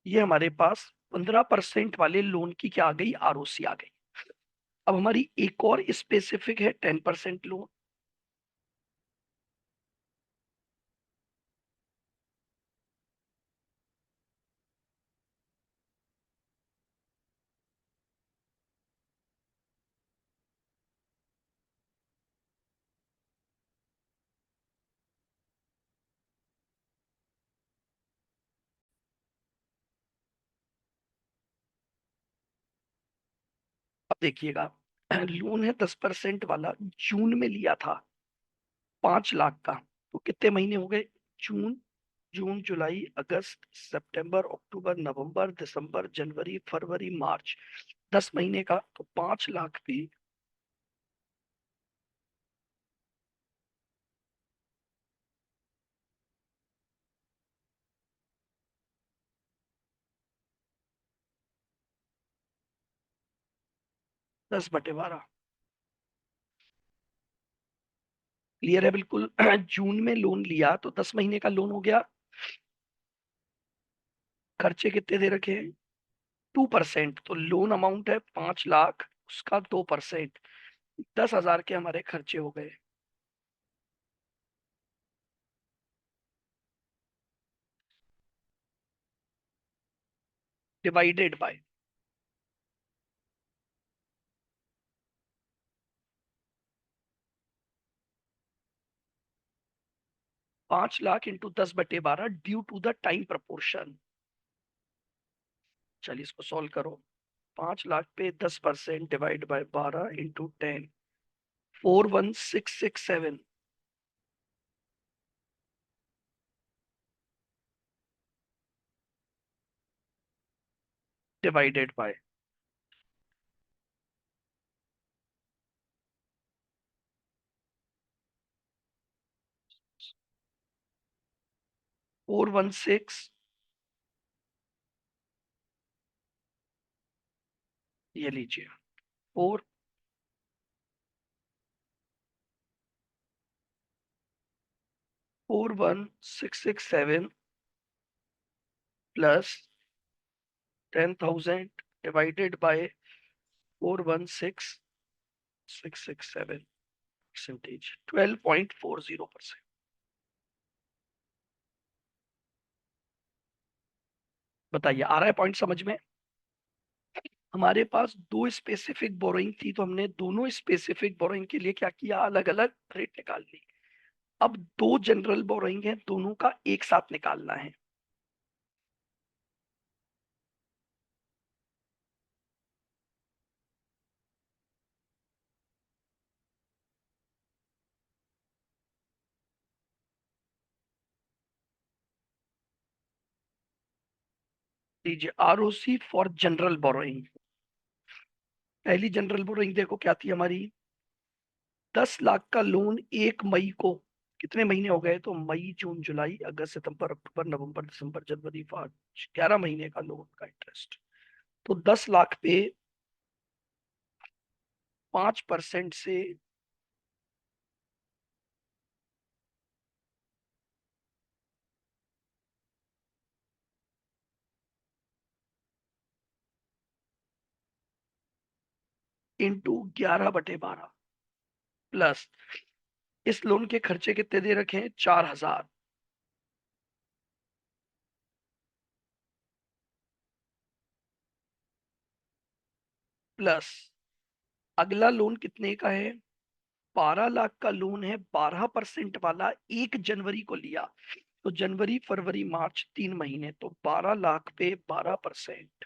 ये हमारे पास 15% वाले लोन की क्या आ गई, आरओसी आ गई। अब हमारी एक और स्पेसिफिक है 10% लोन। अब देखिएगा, लोन है 10% वाला, जून में लिया था 5 लाख का। तो कितने महीने हो गए? जून, जून जुलाई अगस्त सितंबर अक्टूबर नवंबर दिसंबर जनवरी फरवरी मार्च, 10 महीने का। तो 5 लाख पे 10/12। क्लियर है बिल्कुल? जून में लोन लिया तो 10 महीने का लोन हो गया। खर्चे कितने दे रखे हैं? 2%। तो लोन अमाउंट है 5 लाख, उसका 2%, 10,000 के हमारे खर्चे हो गए। Divided by 5 lakh into 10/12 due to the time proportion. चलिए इसको सॉल्व करो। 5 लाख पे 10% डिवाइड बाय 12 × 10, 41667 डिवाइडेड बाय 416। ये लीजिए, 41667 प्लस 10,000 डिवाइडेड बाय 416,667, परसेंटेज 12.40%। बताइए आ रहा है पॉइंट समझ में? हमारे पास दो स्पेसिफिक बोरोइंग थी, तो हमने दोनों स्पेसिफिक बोरोइंग के लिए क्या किया, अलग अलग रेट निकाल ली। अब दो जनरल बोरोइंग है, दोनों का एक साथ निकालना है। लीजिए, आरओसी फॉर जनरल बोरोइंग। पहली जनरल बोरोइंग देखो क्या थी हमारी, 10 लाख का लोन 1 मई को। कितने महीने हो गए? तो मई जून जुलाई अगस्त सितंबर अक्टूबर नवंबर दिसंबर जनवरी मार्च, 11 महीने का लोन का इंटरेस्ट। तो 10 लाख पे 5% से इंटू 11/12 प्लस इस लोन के खर्चे कितने दे रखे हैं, 4,000, प्लस अगला लोन कितने का है, 12 लाख का लोन है, 12% वाला, 1 जनवरी को लिया। तो जनवरी फरवरी मार्च 3 महीने, तो 12 लाख पे 12%।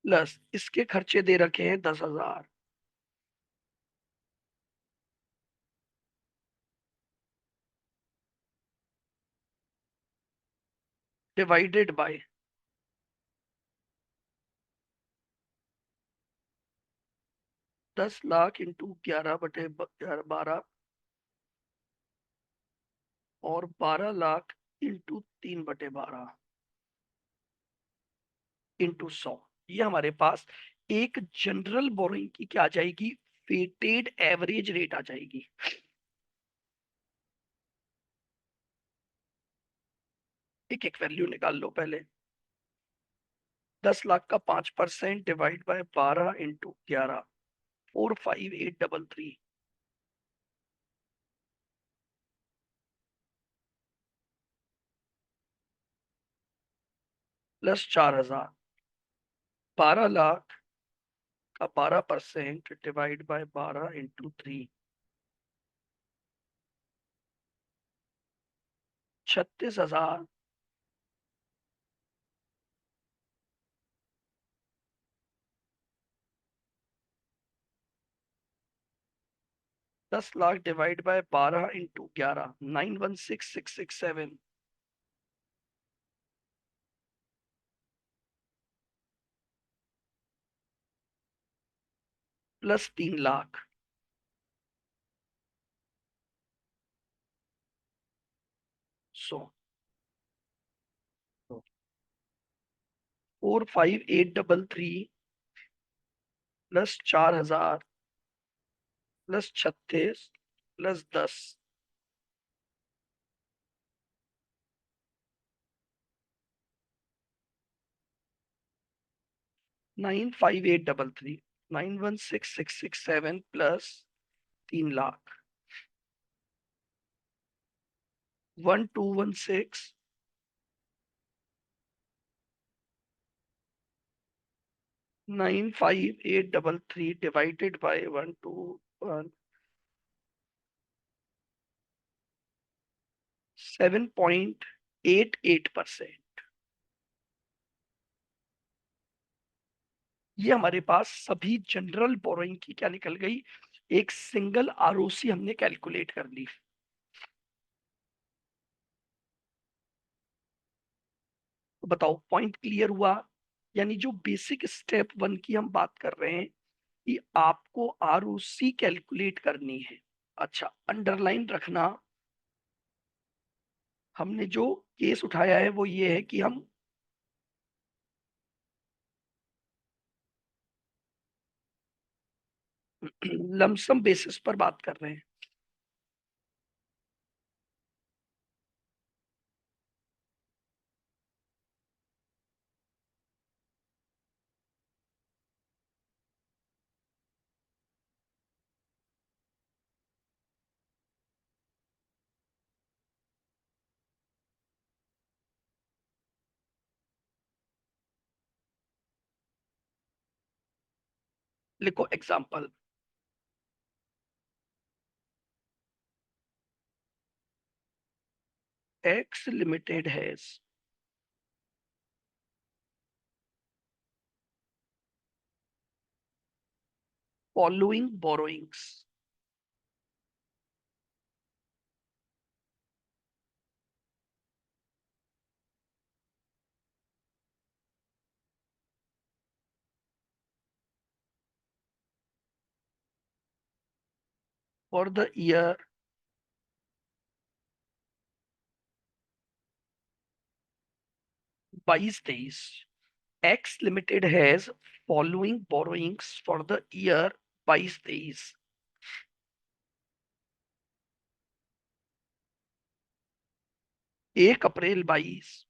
प्लस इसके खर्चे दे रखे हैं 10,000, डिवाइडेड बाय 10 लाख इंटू 11/12, और 12 लाख इंटू 3/12 इंटू 100। ये हमारे पास एक जनरल बोरोइंग की क्या आ जाएगी, वेटेड एवरेज रेट आ जाएगी। एक एक वैल्यू निकाल लो पहले। 10 लाख का 5% divide by 12 into 11, 45833 plus 4,000। 12 lakh का 12% divide by 12 into 3, 36,000। 10 lakh divide by 12 into 11, 916667 plus 3 lakh. 100। 45833 plus 4,000 plus 36 plus 10, 95833, 916667 plus 3 lakh, 1216 95833 divided by 121, 7.88%। ये हमारे पास सभी जनरल बोरोइंग की क्या निकल गई, एक सिंगल आरओसी हमने कैलकुलेट कर ली। तो बताओ पॉइंट क्लियर हुआ? यानी जो बेसिक स्टेप 1 की हम बात कर रहे हैं कि आपको आरओसी कैलकुलेट करनी है। अच्छा, अंडरलाइन रखना, हमने जो केस उठाया है वो ये है कि हम लमसम बेसिस पर बात कर रहे हैं। लिखो example. X limited has following borrowings for the year 22-23। X limited has following borrowings for the year 22-23। 1 April 22,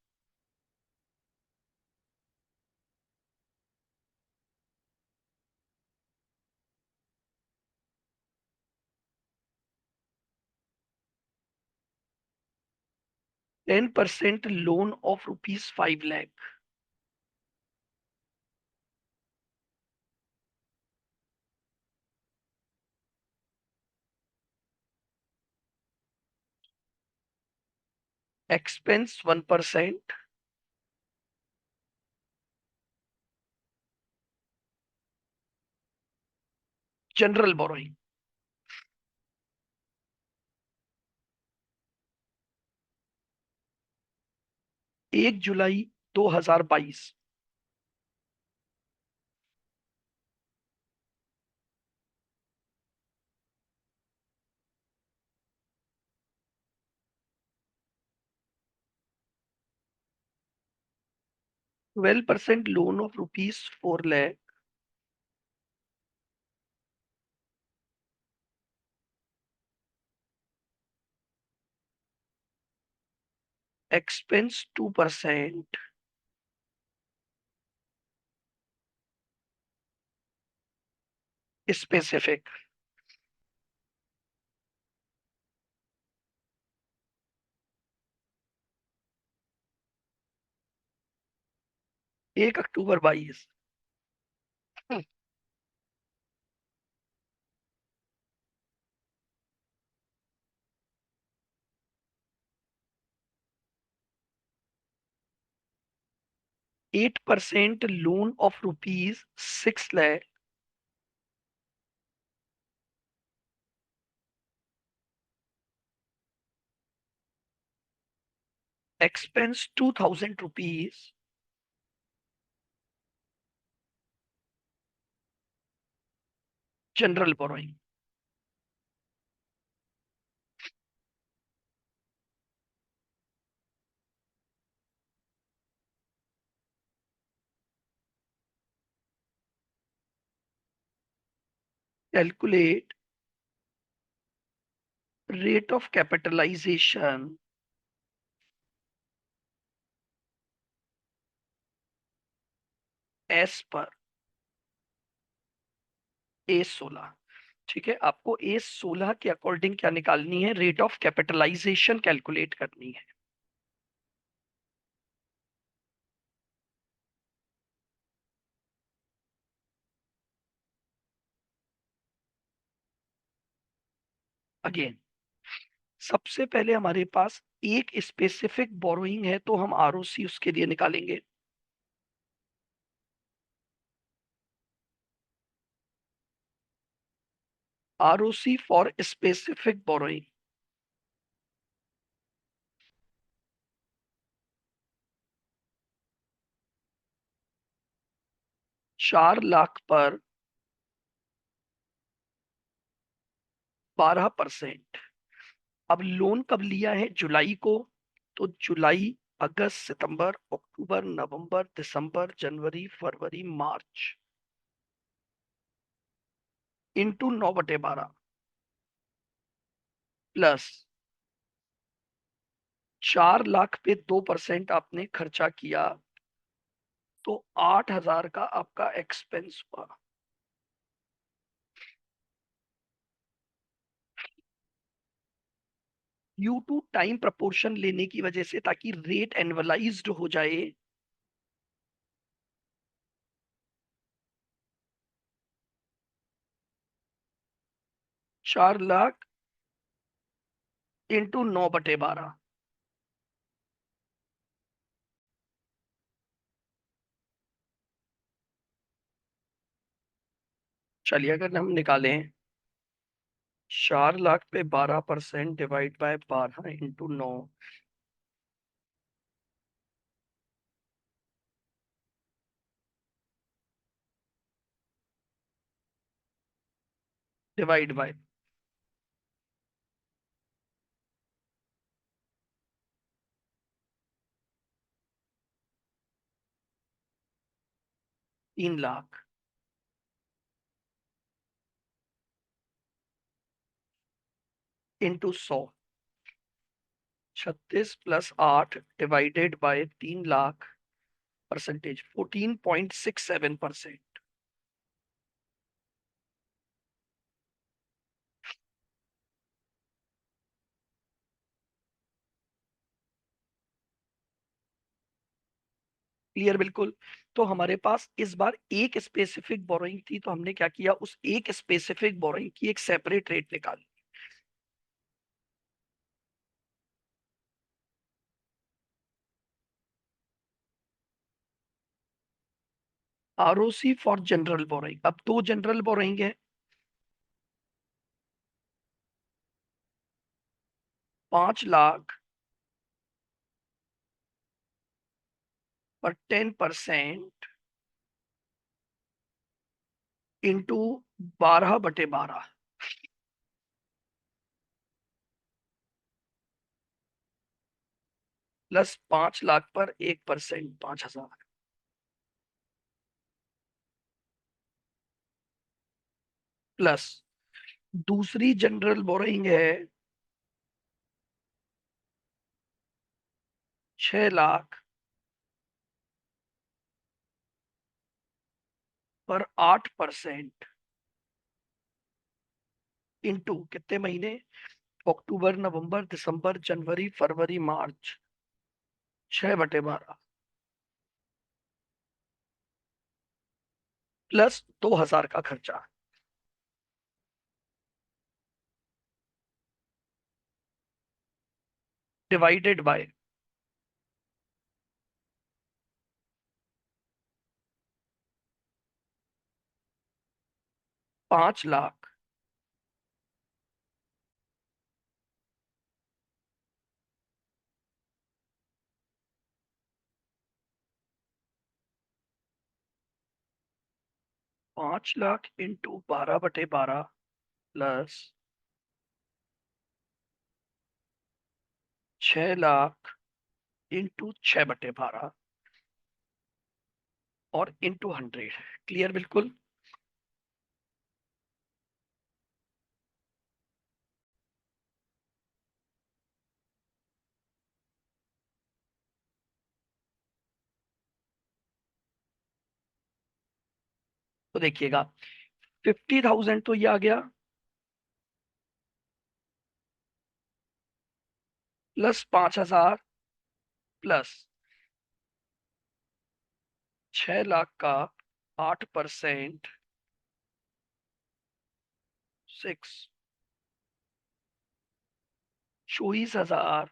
10% loan of ₹5 lakh. Expense 1%। General borrowing. 1 July 2022। 12% loan of ₹4 lakh. Expense 2%। Specific. 1 October 22। 8% loan of ₹6 lakh. Expense ₹2,000। General borrowing. Calculate rate of capitalization as per A16। ठीक है, आपको A16 के अकॉर्डिंग क्या निकालनी है? रेट ऑफ कैपिटलाइजेशन कैलकुलेट करनी है। अगेन, सबसे पहले हमारे पास एक स्पेसिफिक बोरोइंग है, तो हम ROC उसके लिए निकालेंगे। ROC for specific borrowing. 4 lakh पर 12%। अब लोन कब लिया है? जुलाई को। तो जुलाई, अगस्त, सितंबर, अक्टूबर, नवंबर, दिसंबर, जनवरी, फरवरी, मार्च, इंटू 9/12 प्लस 4 लाख पे 2% आपने खर्चा किया, तो 8,000 का आपका एक्सपेंस हुआ। ड्यू टू टाइम प्रपोर्शन लेने की वजह से, ताकि रेट एनुअलाइज्ड हो जाए, 4 लाख इंटू 9/12। चलिए, अगर हम निकालें 4 लाख पे 12% divide by 12 into 9, divide by 3 lakh into 100। 36 + 8 divided by 3 lakh, percentage 14.67%। Clear बिल्कुल। तो हमारे पास इस बार एक स्पेसिफिक बोरोइंग थी, तो हमने क्या किया, उस एक स्पेसिफिक बोरोइंग की एक सेपरेट रेट निकाली। आरओसी फॉर जनरल बोरोइंग, अब दो जनरल बोरोइंग है, 5 लाख पर 10% इंटू 12/12, प्लस 5 लाख पर 1%, 5,000, प्लस दूसरी जनरल बोरोइंग है 6 लाख पर 8%, इंटू कितने महीने, अक्टूबर नवंबर दिसंबर जनवरी फरवरी मार्च, 6/12, प्लस 2,000 का खर्चा, divided by 5 lakh 5 lakh into 12/12, plus 6 lakh into 6/12, और इंटू 100। क्लियर बिल्कुल। तो देखिएगा, 50,000 तो ये आ गया, प्लस 5,000, प्लस 6 लाख का 8%, 6, 24,000,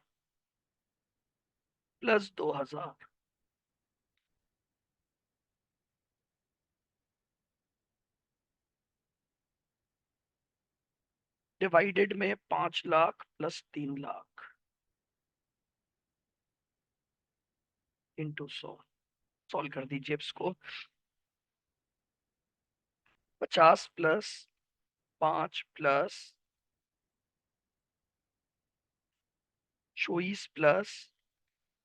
प्लस 2,000, डिवाइडेड में 5 lakh plus 3 lakh, into 100। Solve कर दीजिए इसको। 50 plus 5 plus 24 plus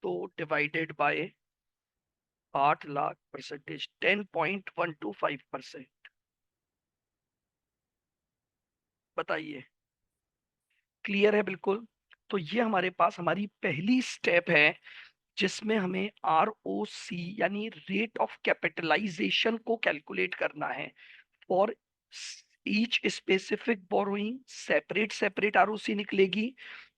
2 divided by 8 lakh, percentage 10.125%। बताइए, क्लियर है बिल्कुल। तो ये हमारे पास हमारी पहली स्टेप है, जिसमें हमें ROC यानी रेट ऑफ कैपिटलाइजेशन को कैलकुलेट करना है for each specific borrowing. Separate separate ROC निकलेगी,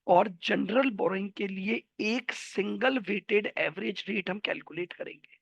और जनरल बोरोइंग के लिए एक सिंगल वेटेड एवरेज रेट हम कैलकुलेट करेंगे।